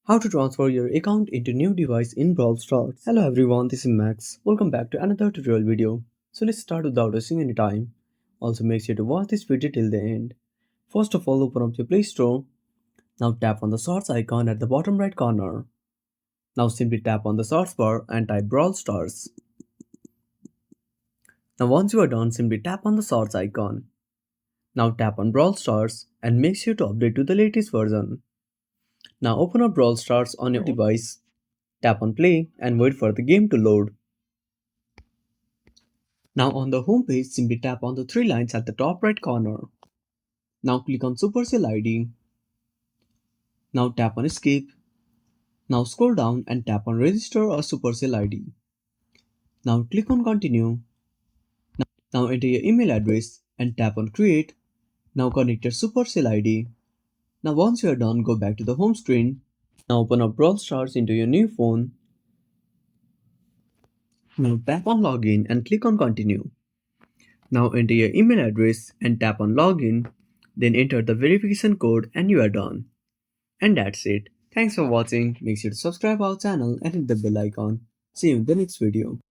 How to transfer your account into new device in Brawl Stars. Hello everyone, this is Max. Welcome back to another tutorial video. So let's start without wasting any time. Also make sure to watch this video till the end. First of all, open up your Play Store. Now tap on the search icon at the bottom right corner. Now simply tap on the search bar and type Brawl Stars. Now once you are done, simply tap on the search icon. Now tap on Brawl Stars and make sure to update to the latest version. Now open up Brawl Stars on your device. Tap on play and wait for the game to load. Now on the home page, simply tap on the three lines at the top right corner. Now click on Supercell ID. Now tap on escape. Now scroll down and tap on register a Supercell ID. Now click on continue. Now enter your email address and tap on create. Now connect your Supercell ID. Now once you are done, go back to the home screen. Now open up Brawl Stars into your new phone. Now tap on login and click on continue. Now enter your email address and tap on login. Then enter the verification code and you are done. And that's it. Thanks for watching. Make sure to subscribe our channel and hit the bell icon. See you in the next video.